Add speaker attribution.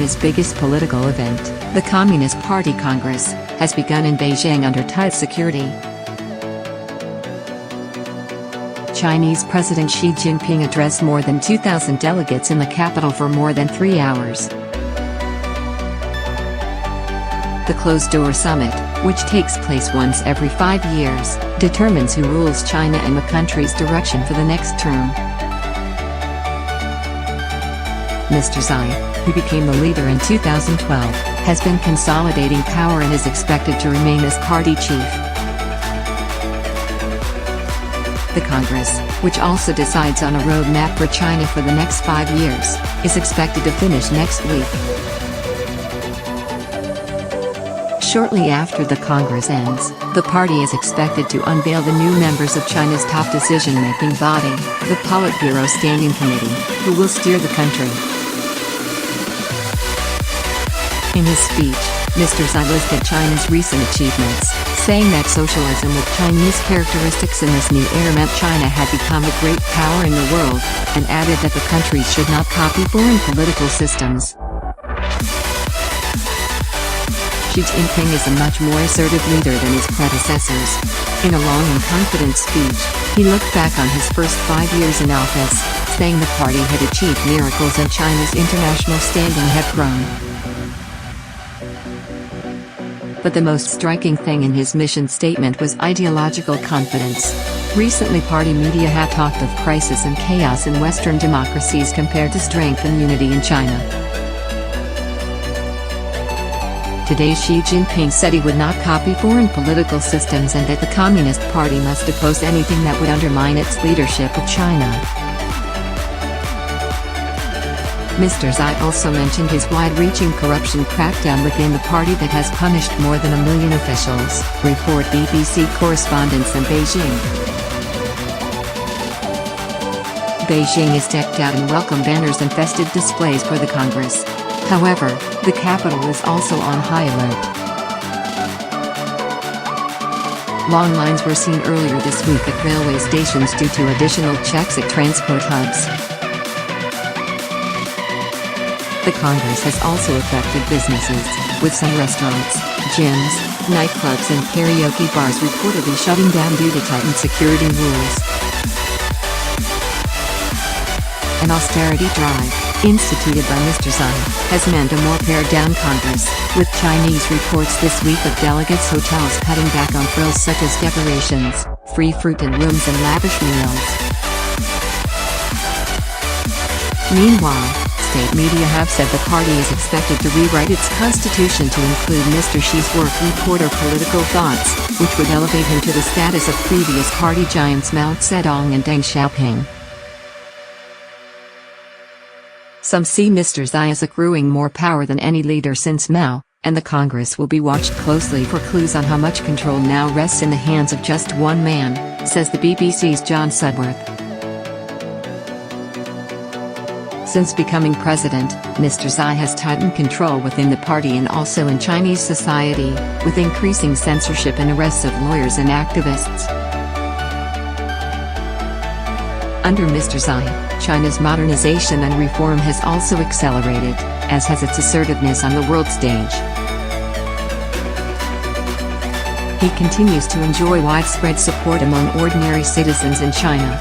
Speaker 1: China's biggest political event, the Communist Party Congress, has begun in Beijing under tight security. Chinese President Xi Jinping addressed more than 2,000 delegates in the capital for more than 3 hours. The closed-door summit, which takes place once every 5 years, determines who rules China and the country's direction for the next term. Mr. Xi, who became the leader in 2012, has been consolidating power and is expected to remain as party chief. The Congress, which also decides on a roadmap for China for the next 5 years, is expected to finish next week. Shortly after the Congress ends, the party is expected to unveil the new members of China's top decision-making body, the Politburo Standing Committee, who will steer the country. In his speech, Mr. Xi listed China's recent achievements, saying that socialism with Chinese characteristics in this new era meant China had become a great power in the world, and added that the country should not copy foreign political systems. Xi Jinping is a much more assertive leader than his predecessors. In a long and confident speech, he looked back on his first 5 years in office, saying the party had achieved miracles and China's international standing had grown. But the most striking thing in his mission statement was ideological confidence. Recently party media had talked of crisis and chaos in Western democracies compared to strength and unity in China. Today Xi Jinping said he would not copy foreign political systems and that the Communist Party must oppose anything that would undermine its leadership of China. Mr. Xi also mentioned his wide-reaching corruption crackdown within the party that has punished more than 1 million officials, report BBC correspondents in Beijing. Beijing is decked out in welcome banners and festive displays for the Congress. However, the capital is also on high alert. Long lines were seen earlier this week at railway stations due to additional checks at transport hubs. The Congress has also affected businesses, with some restaurants, gyms, nightclubs and karaoke bars reportedly shutting down due to tightened security rules. An austerity drive, instituted by Mr. Xi, has meant a more pared-down Congress, with Chinese reports this week of delegates' hotels cutting back on frills such as decorations, free fruit and rooms and lavish meals. Meanwhile, state media have said the party is expected to rewrite its constitution to include Mr. Xi's work report or political thoughts, which would elevate him to the status of previous party giants Mao Zedong and Deng Xiaoping. Some see Mr. Xi as accruing more power than any leader since Mao, and the Congress will be watched closely for clues on how much control now rests in the hands of just one man, says the BBC's John Sudworth. Since becoming president, Mr. Xi has tightened control within the party and also in Chinese society, with increasing censorship and arrests of lawyers and activists. Under Mr. Xi, China's modernization and reform has also accelerated, as has its assertiveness on the world stage. He continues to enjoy widespread support among ordinary citizens in China.